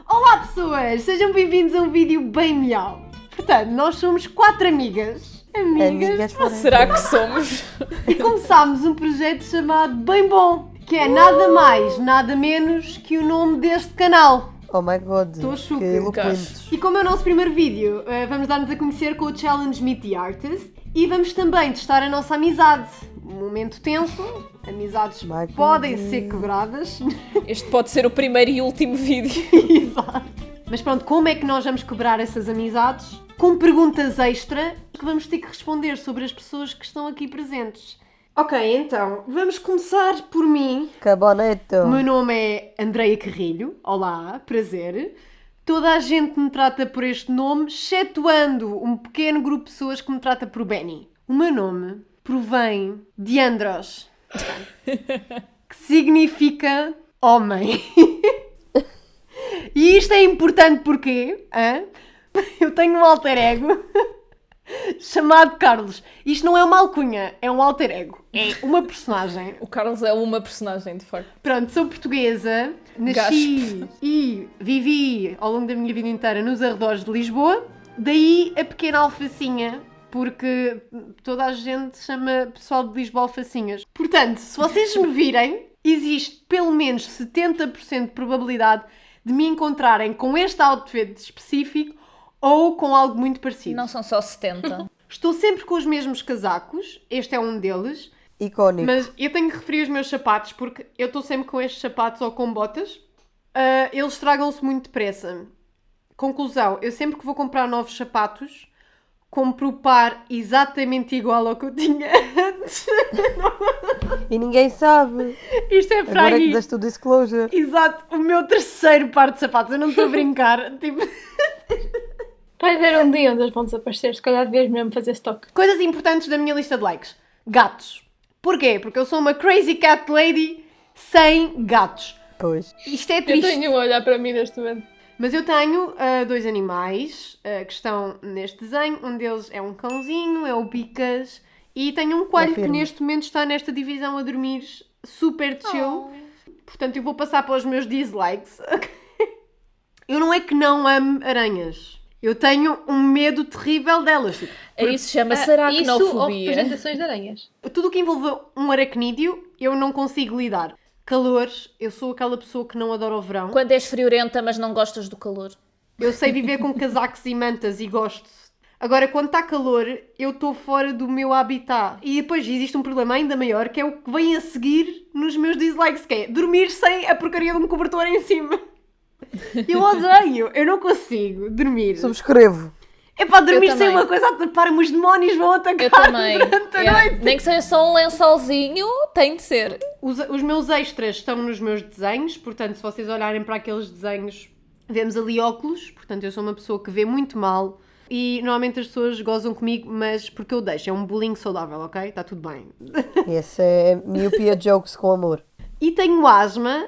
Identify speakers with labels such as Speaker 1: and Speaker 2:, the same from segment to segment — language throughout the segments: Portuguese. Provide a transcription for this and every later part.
Speaker 1: Olá pessoas, sejam bem-vindos a um vídeo bem miau. Portanto, nós somos 4 amigas.
Speaker 2: Será que somos?
Speaker 1: E começámos um projeto chamado Bem Bom, que é nada mais, nada menos que o nome deste canal.
Speaker 3: Oh my god,
Speaker 1: Estou chuca.
Speaker 3: que eloquentes.
Speaker 1: E como é o nosso primeiro vídeo, vamos dar-nos a conhecer com o Challenge Meet the Artist e vamos também testar a nossa amizade. Um momento tenso, amizades podem ser quebradas.
Speaker 2: Este pode ser o primeiro e último vídeo.
Speaker 1: Exato. Mas pronto, como é que nós vamos quebrar essas amizades? Com perguntas extra que vamos ter que responder sobre as pessoas que estão aqui presentes. Ok, então, vamos começar por mim.
Speaker 3: Que bonito.
Speaker 1: O meu nome é Andreia Carrilho. Olá, prazer. Toda a gente me trata por este nome, excetuando um pequeno grupo de pessoas que me trata por Benny. O meu nome provém de Andros, que significa homem. E isto é importante porque eu tenho um alter ego chamado Carlos. Isto não é uma alcunha, é um alter ego. É uma personagem.
Speaker 2: O Carlos é uma personagem, de facto.
Speaker 1: Pronto, sou portuguesa, nasci e vivi ao longo da minha vida inteira nos arredores de Lisboa. Daí a pequena alfacinha, porque toda a gente chama pessoal de Lisboa alfacinhas. Portanto, se vocês me virem, existe pelo menos 70% de probabilidade de me encontrarem com este outfit específico ou com algo muito parecido.
Speaker 2: Não são só 70.
Speaker 1: Estou sempre com os mesmos casacos, este é um deles.
Speaker 3: Icónico.
Speaker 1: Mas eu tenho que referir os meus sapatos porque eu estou sempre com estes sapatos ou com botas. Eles estragam-se muito depressa. Conclusão, eu sempre que vou comprar novos sapatos, compro o par exatamente igual ao que eu tinha antes.
Speaker 3: E ninguém sabe.
Speaker 1: Isto é para
Speaker 3: Agora é
Speaker 1: aí.
Speaker 3: que deste o disclosure.
Speaker 1: Exato, o meu terceiro par de sapatos. Eu não estou a brincar. Tipo...
Speaker 4: Vai haver um dia onde eles vão desaparecer, se calhar devias mesmo fazer stock.
Speaker 1: Coisas importantes da minha lista de likes. Gatos. Porquê? Porque eu sou uma crazy cat lady sem gatos.
Speaker 3: Pois.
Speaker 1: Isto é
Speaker 4: Eu
Speaker 1: triste.
Speaker 4: tenho um a olhar para mim neste momento.
Speaker 1: Mas eu tenho 2 animais que estão neste desenho. Um deles é um cãozinho, é o Bicas. E tenho um coelho que
Speaker 3: Confirmo.
Speaker 1: neste momento está nesta divisão a dormir super chill. Portanto, eu vou passar para os meus dislikes. Eu não é que não amo aranhas. Eu tenho um medo terrível delas. Tipo,
Speaker 2: É isso, chama-se
Speaker 4: Isso ou
Speaker 2: aracnofobia.
Speaker 4: representações de aranhas.
Speaker 1: tudo o que envolve um aracnídeo, eu não consigo lidar. Calores, eu sou aquela pessoa que não adora o verão.
Speaker 2: Quando és friorenta, mas não gostas do calor.
Speaker 1: Eu sei viver com casacos e mantas e gosto. Agora, quando está calor, eu estou fora do meu habitat. E depois existe um problema ainda maior, que é o que vem a seguir nos meus dislikes, que é dormir sem a porcaria de um cobertor em cima. Eu odeio, eu não consigo dormir.
Speaker 3: Subscrevo.
Speaker 1: É para dormir
Speaker 2: Eu
Speaker 1: sem
Speaker 2: também.
Speaker 1: uma coisa a tapar-me, os demónios vão atacar
Speaker 2: Eu também.
Speaker 1: durante a
Speaker 2: Yeah.
Speaker 1: noite.
Speaker 2: Nem que seja só um lençolzinho, tem de ser.
Speaker 1: Os meus extras estão nos meus desenhos, portanto, se vocês olharem para aqueles desenhos, vemos ali óculos, portanto, eu sou uma pessoa que vê muito mal e normalmente as pessoas gozam comigo, mas porque eu deixo, é um bullying saudável, ok? Está tudo bem.
Speaker 3: Esse é miopia jokes com amor.
Speaker 1: E tenho asma,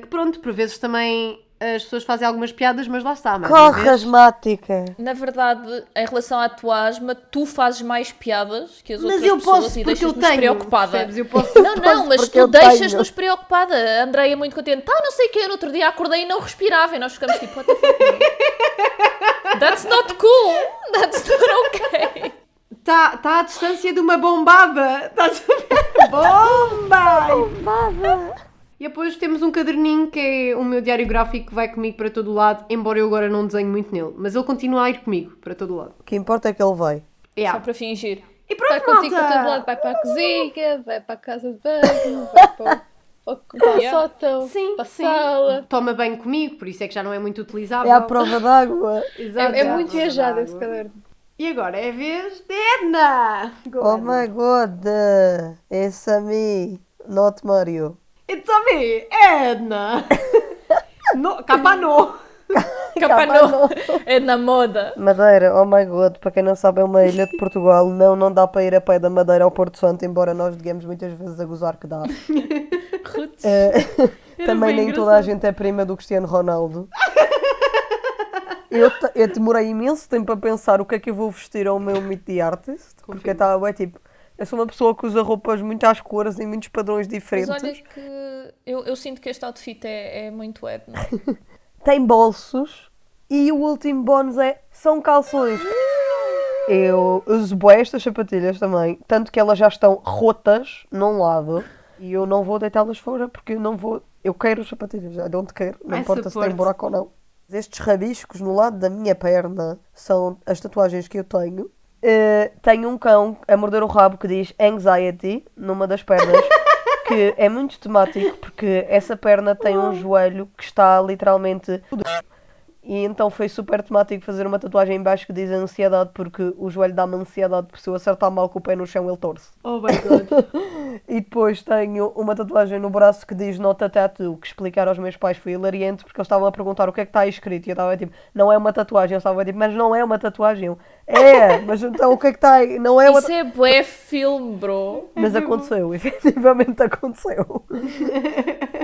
Speaker 1: que pronto, por vezes também as pessoas fazem algumas piadas, mas lá está. Mais uma
Speaker 3: Corre
Speaker 1: vez.
Speaker 3: asmática.
Speaker 2: Na verdade, em relação à tua asma, tu fazes mais piadas que as
Speaker 1: Mas
Speaker 2: outras
Speaker 1: eu
Speaker 2: pessoas
Speaker 1: posso,
Speaker 2: e
Speaker 1: porque eu
Speaker 2: deixas-nos
Speaker 1: tenho.
Speaker 2: preocupada.
Speaker 1: Percebes? Eu posso.
Speaker 2: Não, mas
Speaker 3: porque
Speaker 2: tu
Speaker 3: eu
Speaker 2: deixas-nos preocupada. A Andreia é muito contente. Não sei o que, no outro dia acordei e não respirava. E nós ficamos tipo, what the fuck? That's not cool. That's not okay.
Speaker 1: Está à distância de uma bombada. Estás a ver? Bomba! E depois temos um caderninho que é o meu diário gráfico que vai comigo para todo o lado, embora eu agora não desenhe muito nele. Mas ele continua a ir comigo para todo o lado.
Speaker 3: O que importa é que ele vai.
Speaker 1: Yeah.
Speaker 2: Só para fingir.
Speaker 1: E
Speaker 4: Vai
Speaker 1: pronto,
Speaker 4: contigo para todo
Speaker 1: malta!
Speaker 4: lado, vai para a cozinha, vai para a casa de banho, vai para o
Speaker 2: Yeah.
Speaker 4: sótão,
Speaker 1: Sim,
Speaker 4: para a
Speaker 1: sim.
Speaker 4: sala.
Speaker 1: Toma bem comigo, por isso é que já não é muito utilizável.
Speaker 3: É à prova d'água.
Speaker 1: Exato,
Speaker 4: É
Speaker 1: à
Speaker 4: muito
Speaker 1: prova
Speaker 4: viajado
Speaker 1: d'água.
Speaker 4: esse caderno.
Speaker 1: E agora é a vez de Edna! Go,
Speaker 3: Oh
Speaker 1: Edna.
Speaker 3: my god. It's a me. Not Mario.
Speaker 1: It's a me, Edna! No, capa no!
Speaker 2: Capano. É na moda.
Speaker 3: Madeira, oh my god, para quem não sabe é uma ilha de Portugal, não dá para ir a pé da Madeira ao Porto Santo, embora nós digamos muitas vezes a gozar que dá.
Speaker 2: Roots.
Speaker 3: Também
Speaker 1: bem
Speaker 3: nem toda a
Speaker 1: engraçado.
Speaker 3: gente é prima do Cristiano Ronaldo. Eu demorei imenso tempo a pensar o que é que eu vou vestir ao meu Meet the Artist, porque estava tipo, eu sou uma pessoa que usa roupas muito às cores e muitos padrões
Speaker 2: Mas
Speaker 3: diferentes.
Speaker 2: olha que eu sinto que este outfit é muito Edna.
Speaker 3: tem bolsos e o último bónus são calções. Eu uso bué estas sapatilhas também, tanto que elas já estão rotas num lado e eu não vou deitá-las fora porque eu quero as sapatilhas, I don't care, não importa se tem buraco ou não. Estes rabiscos no lado da minha perna são as tatuagens que eu tenho. Tenho um cão a morder o rabo que diz Anxiety numa das pernas, que é muito temático porque essa perna tem um joelho que está literalmente... E então foi super temático fazer uma tatuagem em baixo que diz ansiedade, porque o joelho dá-me ansiedade, porque se eu acertar mal com o pé no chão ele torce.
Speaker 1: Oh my god.
Speaker 3: E depois tenho uma tatuagem no braço que diz Not a Tattoo, que explicar aos meus pais foi hilariante, porque eles estavam a perguntar o que é que está aí escrito, e eu estava tipo, não é uma tatuagem, eu estava tipo, mas não é uma tatuagem. Mas então o que é que está aí? Não é uma
Speaker 2: Isso é bué filme, bro.
Speaker 3: Mas aconteceu, efetivamente aconteceu.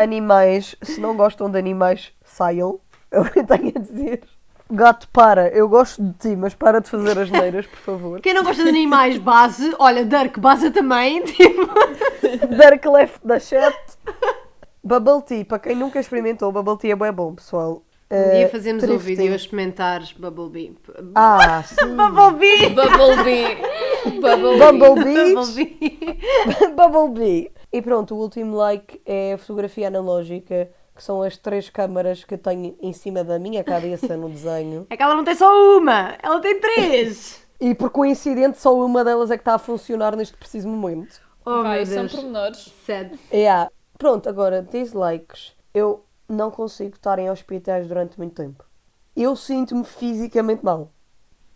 Speaker 3: Animais, se não gostam de animais, saiam. Eu tenho a dizer. Gato, para. Eu gosto de ti, mas para de fazer as neiras, por favor.
Speaker 1: Quem não gosta de animais, base. Olha, Dirk, base também. Tipo...
Speaker 3: Dirk left da chat. Bubble tea, para quem nunca experimentou, bubble tea é bem bom, pessoal.
Speaker 1: Um dia fazemos um
Speaker 3: Thrifting.
Speaker 1: vídeo a experimentar Bubblebee.
Speaker 3: Sim.
Speaker 1: Bubblebee!
Speaker 2: Bubblebee.
Speaker 3: Bubblebee. E pronto, o último like é a fotografia analógica, que são as 3 câmaras que eu tenho em cima da minha cabeça no desenho.
Speaker 1: É que ela não tem só uma, ela tem 3.
Speaker 3: E por coincidente só uma delas é que está a funcionar neste preciso momento.
Speaker 1: Oh
Speaker 2: Vai,
Speaker 1: meu
Speaker 2: são
Speaker 1: Deus.
Speaker 2: pormenores.
Speaker 1: Sad.
Speaker 3: Pronto, agora, dislikes. Eu não consigo estar em hospitais durante muito tempo. Eu sinto-me fisicamente mal.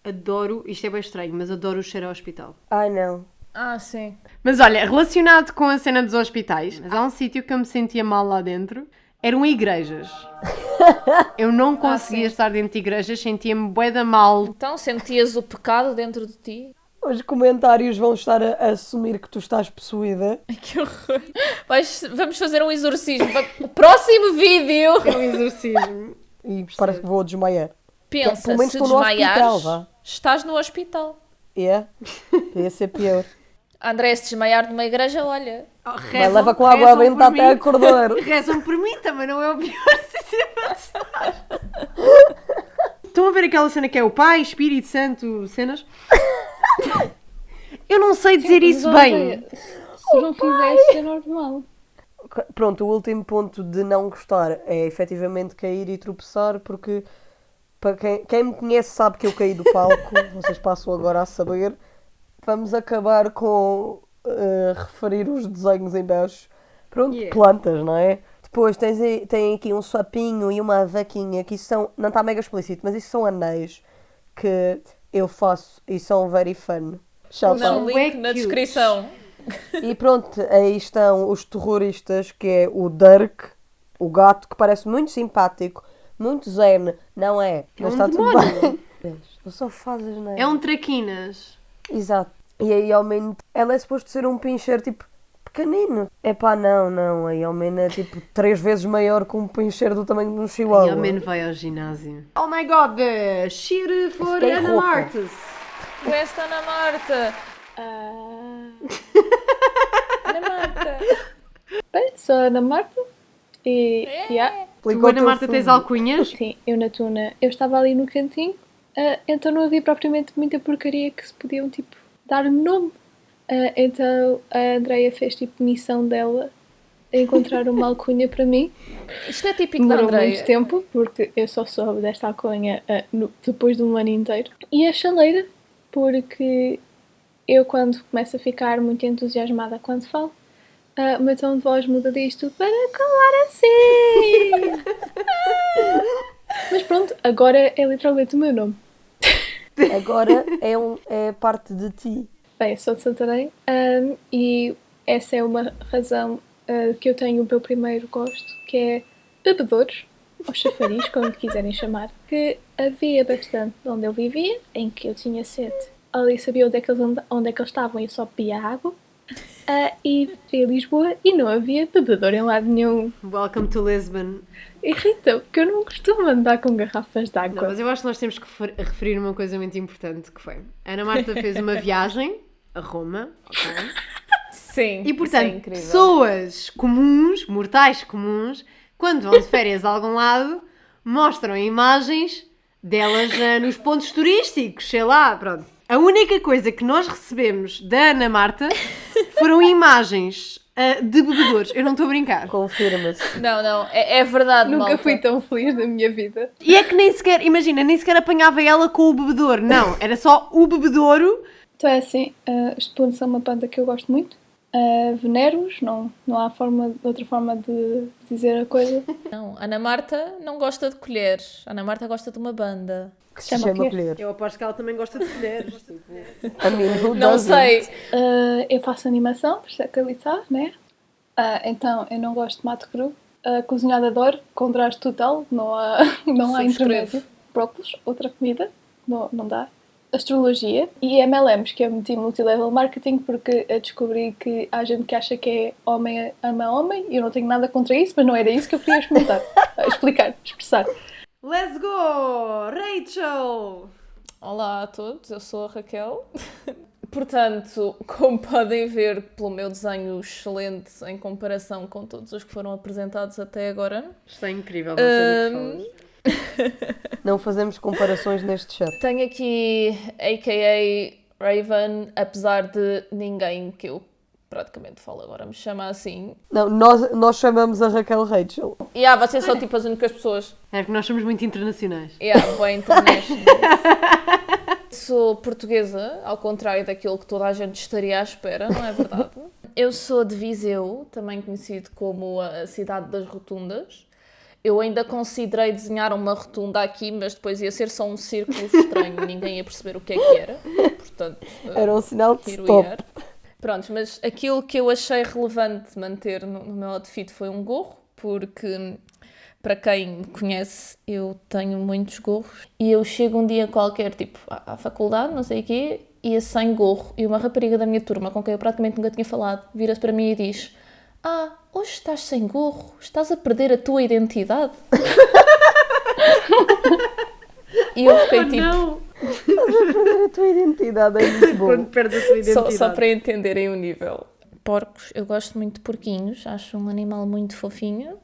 Speaker 1: Adoro, isto é bem estranho, mas adoro o cheiro ao hospital.
Speaker 3: Ai não.
Speaker 2: Sim.
Speaker 1: Mas olha, relacionado com a cena dos hospitais, mas há um sítio que eu me sentia mal lá dentro, eram igrejas. Eu não conseguia
Speaker 2: sim.
Speaker 1: estar dentro de igrejas, sentia-me bué da mal.
Speaker 2: Então sentias o pecado dentro de ti?
Speaker 3: Os comentários vão estar a assumir que tu estás possuída.
Speaker 2: Que horror. Vamos fazer um exorcismo. Próximo vídeo.
Speaker 1: É um exorcismo.
Speaker 3: E parece que vou desmaiar.
Speaker 2: Pensa,
Speaker 3: Pelo menos
Speaker 2: se
Speaker 3: estou no
Speaker 2: desmaiares,
Speaker 3: hospital, vá.
Speaker 2: estás no hospital.
Speaker 3: Ia ser pior.
Speaker 2: André, se desmaiar numa igreja, olha.
Speaker 1: Oh,
Speaker 3: Vai, leva com água benta até acordar.
Speaker 1: Rezam por mim, também não é o pior sítio para estar. Estão a ver aquela cena que é o Pai, Espírito Santo, cenas? Eu não sei dizer isso
Speaker 4: Mas,
Speaker 1: bem.
Speaker 4: olha, se não fizesse, é normal.
Speaker 3: Pronto, o último ponto de não gostar é efetivamente cair e tropeçar, porque para quem me conhece sabe que eu caí do palco, vocês passam agora a saber. Vamos acabar com referir os desenhos em baixo. Pronto,
Speaker 1: Yeah.
Speaker 3: plantas, não é? Depois tem aqui um sapinho e uma vaquinha, que isso são, não está mega explícito, mas isso são anéis que eu faço e são very fun. Shout
Speaker 2: Não,
Speaker 3: out.
Speaker 2: link na
Speaker 1: cute.
Speaker 2: descrição.
Speaker 3: E pronto, aí estão os terroristas, que é o Dirk, o gato, que parece muito simpático, muito zen, não é? Mas
Speaker 1: um
Speaker 3: está tudo
Speaker 1: demónio.
Speaker 3: bem. Ele só faz as neiras.
Speaker 1: É um traquinas.
Speaker 3: Exato. E aí ao menos ela é suposto ser um pincher tipo pequenino. Epá, não. Aí ao menos é tipo 3 vezes maior que um pincher do tamanho de um
Speaker 1: E
Speaker 3: chihuahua.
Speaker 1: ao menos vai ao ginásio. Oh my god, cheer for
Speaker 3: Fiquei
Speaker 1: Ana
Speaker 3: rouca.
Speaker 1: Martes.
Speaker 2: Esta Ana Marta. Ana Marta.
Speaker 4: Bem, sou a Ana Marta e
Speaker 1: Tu,
Speaker 3: Explicou o
Speaker 1: Ana
Speaker 3: teu
Speaker 1: Marta, tens
Speaker 3: fundo.
Speaker 1: alcunhas?
Speaker 4: sim, eu na tuna, eu estava ali no cantinho, então não havia propriamente muita porcaria que se podiam tipo dar nome. Então a Andreia fez tipo missão dela a encontrar uma alcunha para mim.
Speaker 2: Isto é típico da
Speaker 4: Demorou
Speaker 2: Andreia.
Speaker 4: muito tempo, porque eu só soube desta alcunha depois de um ano inteiro. E a chaleira, porque eu quando começo a ficar muito entusiasmada quando falo, o meu tom de voz muda disto para colar assim. Mas pronto, agora é literalmente o meu nome.
Speaker 3: Agora é parte de ti.
Speaker 4: Bem, eu sou de Santarém e essa é uma razão que eu tenho o meu primeiro gosto, que é bebedouros, ou chafariz, como lhe quiserem chamar, que havia bastante onde eu vivia, em que eu tinha sede. Ali sabia onde é que eles estavam e eu só bebia água. E fui a Lisboa e não havia bebedouro em lado nenhum.
Speaker 1: Welcome to Lisbon.
Speaker 4: Irrita, porque eu não costumo andar com garrafas de
Speaker 1: Não,
Speaker 4: água.
Speaker 1: mas eu acho que nós temos que referir uma coisa muito importante, que foi a Ana Marta fez uma viagem a Roma, ok?
Speaker 2: Sim.
Speaker 1: E
Speaker 2: isso é
Speaker 1: portanto,
Speaker 2: incrível.
Speaker 1: pessoas comuns, mortais comuns, quando vão de férias a algum lado, mostram imagens delas nos pontos turísticos, sei lá, pronto. A única coisa que nós recebemos da Ana Marta foram imagens de bebedores. Eu não estou a brincar.
Speaker 3: Confirma-se.
Speaker 2: Não, é verdade,
Speaker 4: Nunca
Speaker 2: malta.
Speaker 4: fui tão feliz na minha vida.
Speaker 1: E é que nem sequer, imagina, nem sequer apanhava ela com o bebedor. Não, era só o bebedouro.
Speaker 4: Então é assim, os Spoons são uma banda que eu gosto muito. Venero-os, não há outra forma de dizer a coisa.
Speaker 2: Não, Ana Marta não gosta de colheres. Ana Marta gosta de uma banda.
Speaker 3: Que se
Speaker 4: Chama
Speaker 3: chama
Speaker 4: quê?
Speaker 3: colher.
Speaker 1: Eu aposto que ela também gosta de colheres.
Speaker 3: A mim, who
Speaker 2: Não
Speaker 3: doesn't?
Speaker 2: sei.
Speaker 4: Eu faço animação, por isso é que ali está, né? Então eu não gosto de mato cru. Cozinhada adoro, contraste total, não há
Speaker 2: Subscrevo.
Speaker 4: intermédio. Brócolis, outra comida, não dá. Astrologia e MLMs, que eu meti multilevel marketing porque eu descobri que há gente que acha que é homem ama homem e eu não tenho nada contra isso, mas não era isso que eu queria expressar.
Speaker 1: Let's go! Rachel!
Speaker 2: Olá a todos, eu sou a Raquel. Portanto, como podem ver pelo meu desenho excelente em comparação com todos os que foram apresentados até agora,
Speaker 1: Isto é incrível, não sei do que falas.
Speaker 3: Não fazemos comparações neste chat.
Speaker 2: tenho aqui a.k.a. Raven, apesar de ninguém que eu praticamente falo agora me chama assim.
Speaker 3: Não, nós chamamos a Raquel Rachel.
Speaker 2: Vocês são tipo as únicas pessoas.
Speaker 1: É porque nós somos muito internacionais.
Speaker 2: Boa international. Sou portuguesa, ao contrário daquilo que toda a gente estaria à espera, não é verdade? Eu sou de Viseu, também conhecido como a cidade das rotundas. Eu ainda considerei desenhar uma rotunda aqui, mas depois ia ser só um círculo estranho, ninguém ia perceber o que é que era. Portanto,
Speaker 3: Era um sinal de
Speaker 2: tiro
Speaker 3: stop.
Speaker 2: IR. Pronto, mas aquilo que eu achei relevante manter no meu outfit foi um gorro, porque, para quem me conhece, eu tenho muitos gorros. E eu chego um dia qualquer, tipo, à faculdade, não sei o quê, ia sem gorro. E uma rapariga da minha turma, com quem eu praticamente nunca tinha falado, vira-se para mim e diz: hoje estás sem gorro, estás a perder a tua identidade. E eu fiquei tipo...
Speaker 1: Não!
Speaker 3: A tua identidade é muito boa.
Speaker 1: Quando perdes a tua identidade.
Speaker 2: Só para entenderem o nível. Porcos, eu gosto muito de porquinhos, acho um animal muito fofinho.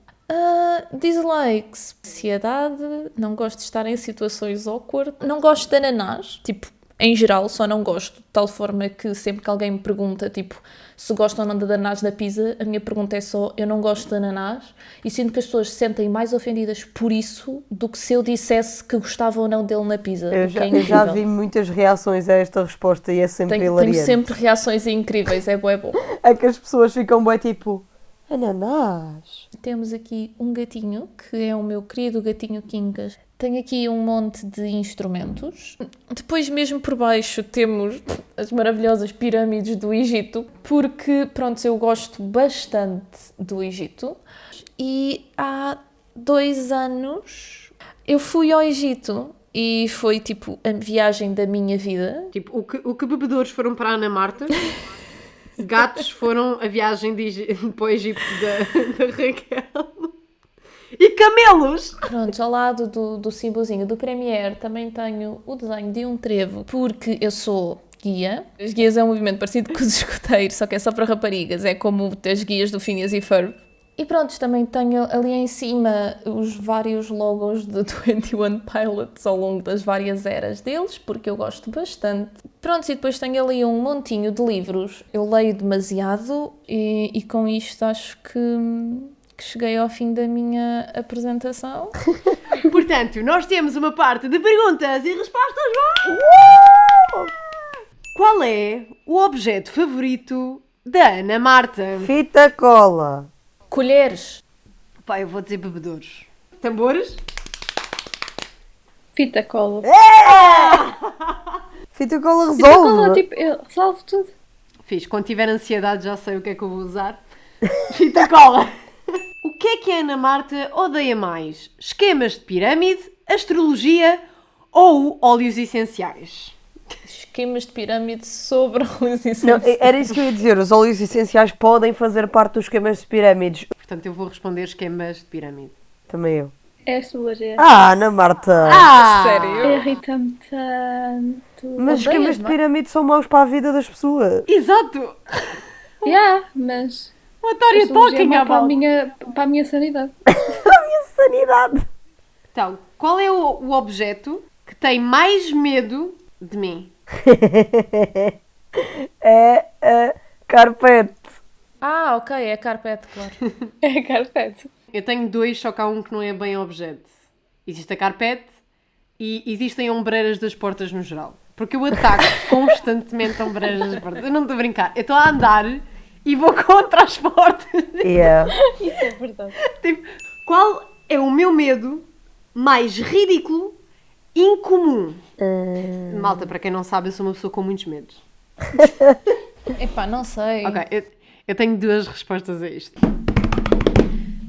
Speaker 2: Dislikes, ansiedade, não gosto de estar em situações awkward, não gosto de ananás, tipo, em geral só não gosto, de tal forma que sempre que alguém me pergunta, tipo, se gosto ou não de ananás na pizza, a minha pergunta é só, eu não gosto de ananás, e sinto que as pessoas se sentem mais ofendidas por isso do que se eu dissesse que gostava ou não dele na pizza.
Speaker 3: Eu
Speaker 2: o que é
Speaker 3: já
Speaker 2: incrível.
Speaker 3: vi muitas reações a esta resposta e é sempre
Speaker 2: Tenho
Speaker 3: hilariante.
Speaker 2: sempre reações incríveis, é bom.
Speaker 3: É que as pessoas ficam bem tipo, ananás.
Speaker 2: Temos aqui um gatinho, que é o meu querido gatinho Kinkas. Tem aqui um monte de instrumentos. Depois, mesmo por baixo, temos as maravilhosas pirâmides do Egito, porque, pronto, eu gosto bastante do Egito. E há 2 anos eu fui ao Egito e foi, tipo, a viagem da minha vida.
Speaker 1: Tipo, o que bebedores foram para a Ana Marta, gatos foram a viagem para o Egito da Raquel. E camelos!
Speaker 2: Pronto, ao lado do símbolozinho do Premiere também tenho o desenho de um trevo, porque eu sou guia. As guias é um movimento parecido com os escoteiros, só que é só para raparigas, é como as guias do Phineas e Ferb. E pronto, também tenho ali em cima os vários logos de 21 Pilots ao longo das várias eras deles, porque eu gosto bastante. Pronto, e depois tenho ali um montinho de livros. Eu leio demasiado e com isto acho que cheguei ao fim da minha apresentação.
Speaker 1: Portanto, nós temos uma parte de perguntas e respostas. Qual é o objeto favorito da Ana Marta?
Speaker 3: Fita cola.
Speaker 2: Colheres.
Speaker 1: Pá, eu vou dizer bebedores. Tambores?
Speaker 4: Fita cola.
Speaker 3: Fita cola
Speaker 4: Fita cola,
Speaker 3: resolve.
Speaker 4: tipo, eu resolvo tudo.
Speaker 1: Fiz. Quando tiver ansiedade já sei o que é que eu vou usar. Fita cola. O que a Ana Marta odeia mais? Esquemas de pirâmide, astrologia ou óleos essenciais?
Speaker 2: Esquemas de pirâmide sobre óleos
Speaker 3: Não,
Speaker 2: essenciais.
Speaker 3: era isso que eu ia dizer. Os óleos essenciais podem fazer parte dos esquemas de pirâmides.
Speaker 1: Portanto, eu vou responder esquemas de pirâmide.
Speaker 3: Também eu.
Speaker 4: É astrologia.
Speaker 3: Ana Marta!
Speaker 2: Sério?
Speaker 4: Irrita-me tanto.
Speaker 3: Mas
Speaker 2: odeias,
Speaker 3: esquemas de
Speaker 2: não é?
Speaker 3: pirâmide são maus para a vida das pessoas.
Speaker 1: Exato!
Speaker 4: Mas
Speaker 1: Uma Tória
Speaker 4: astrologia é
Speaker 1: talking
Speaker 4: mau
Speaker 1: about.
Speaker 4: para a minha sanidade.
Speaker 3: Sanidade!
Speaker 1: Então, qual é o objeto que tem mais medo de mim?
Speaker 3: É a carpete.
Speaker 2: Ah, ok, é carpete, claro.
Speaker 4: É carpete.
Speaker 1: Eu tenho dois, só que há um que não é bem objeto. Existe a carpete e existem ombreiras das portas no geral. Porque eu ataco constantemente ombreiras das portas. Eu não estou a brincar. Eu estou a andar e vou contra as portas.
Speaker 3: Yeah.
Speaker 4: Isso é verdade.
Speaker 1: Tipo, qual é o meu medo mais ridículo, incomum? Malta, para quem não sabe, eu sou uma pessoa com muitos medos.
Speaker 2: Epá, não sei.
Speaker 1: Ok, eu tenho duas respostas a isto.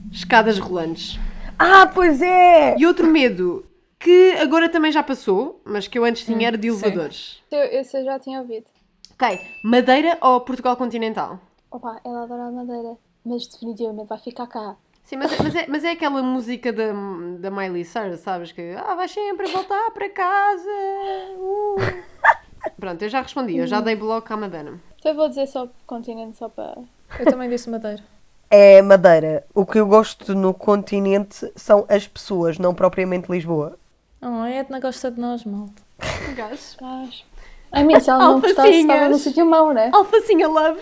Speaker 1: Escadas rolantes.
Speaker 3: Ah, pois é!
Speaker 1: E outro medo, que agora também já passou, mas que eu antes tinha, era de elevadores.
Speaker 4: Esse eu já tinha ouvido.
Speaker 1: Ok, Madeira ou Portugal continental?
Speaker 4: Opa, ela adora a madeira. Mas definitivamente vai ficar cá.
Speaker 1: Sim, mas é aquela música da Miley Cyrus, sabes? Que vais sempre voltar para casa. Pronto, eu já respondi, eu já dei bloco à Madeira.
Speaker 4: Então eu vou dizer só continente, só para...
Speaker 2: Eu também disse Madeira.
Speaker 3: É Madeira. O que eu gosto no continente são as pessoas, não propriamente Lisboa.
Speaker 2: Oh, a Edna gosta de nós, malta.
Speaker 1: Gajo.
Speaker 4: Mas... A mim, se ela não gostasse, estava no sítio mau, né?
Speaker 1: Alfacinha Love.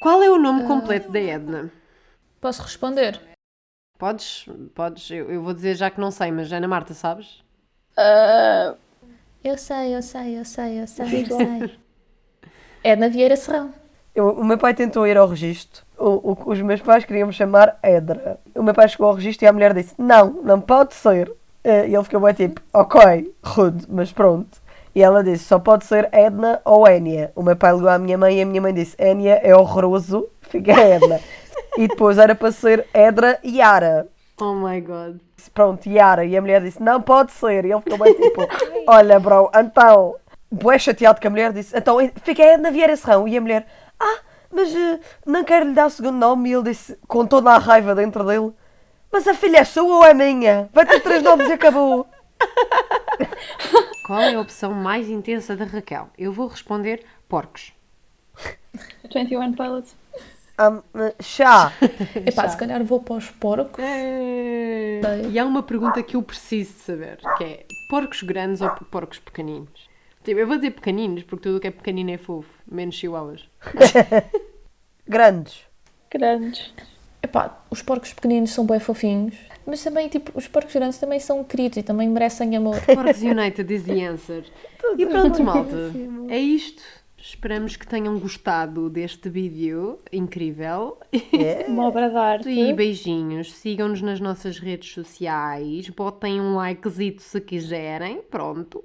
Speaker 1: Qual é o nome completo da Edna?
Speaker 2: Posso responder?
Speaker 1: Podes, eu vou dizer já que não sei, mas Ana Marta, sabes?
Speaker 2: Eu sei. Edna Vieira Serrão.
Speaker 3: O meu pai tentou ir ao registro. Os meus pais queriam me chamar Edra. O meu pai chegou ao registro e a mulher disse: não pode ser. E ele ficou bem tipo: ok, rude, mas pronto. E ela disse: só pode ser Edna ou Énia. O meu pai ligou à minha mãe e a minha mãe disse: Énia é horroroso, fica Edna. E depois era para ser Edra e Yara.
Speaker 1: Oh my god.
Speaker 3: Pronto, Yara. E a mulher disse: não pode ser. E ele ficou bem tipo: olha, bro, então. Bué chateado que a mulher disse: então fica Edna Vieira Serrão. E a mulher: mas não quero lhe dar o segundo nome. E ele disse, com toda a raiva dentro dele: mas a filha é sua ou é minha? Vai ter 3 nomes e acabou.
Speaker 1: Qual é a opção mais intensa da Raquel? Eu vou responder porcos.
Speaker 4: 21 Pilots.
Speaker 3: Chá.
Speaker 2: Epá, se calhar vou para os porcos.
Speaker 1: E há uma pergunta que eu preciso de saber, que é porcos grandes ou porcos pequeninos? Tipo, eu vou dizer pequeninos, porque tudo o que é pequenino é fofo, menos chihuahuas.
Speaker 3: Grandes.
Speaker 4: Grandes.
Speaker 2: Epá, os porcos pequeninos são bem fofinhos, mas também, tipo, os porcos grandes também são queridos e também merecem amor.
Speaker 1: Porcos United is the answer. E pronto, malta. É isto. Esperamos que tenham gostado deste vídeo incrível.
Speaker 4: Uma obra de arte.
Speaker 1: E beijinhos. Sigam-nos nas nossas redes sociais. Botem um likezito se quiserem. Pronto.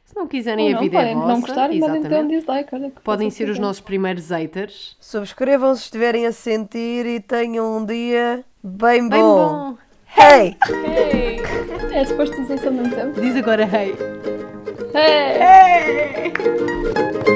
Speaker 1: Se não quiserem,
Speaker 4: Ou
Speaker 1: a vida é
Speaker 4: podem
Speaker 1: vossa.
Speaker 4: não gostar, podem ter um
Speaker 1: Exatamente.
Speaker 4: dislike. Olha, que
Speaker 1: Podem
Speaker 4: possa
Speaker 1: ser os
Speaker 4: fazer.
Speaker 1: nossos primeiros haters.
Speaker 3: Subscrevam se estiverem a sentir e tenham um dia bem bom.
Speaker 1: Bem bom.
Speaker 3: Hey!
Speaker 4: Hey! É suposto dizer isso ao mesmo tempo?
Speaker 1: Diz agora hey.
Speaker 4: Hey!
Speaker 1: Hey!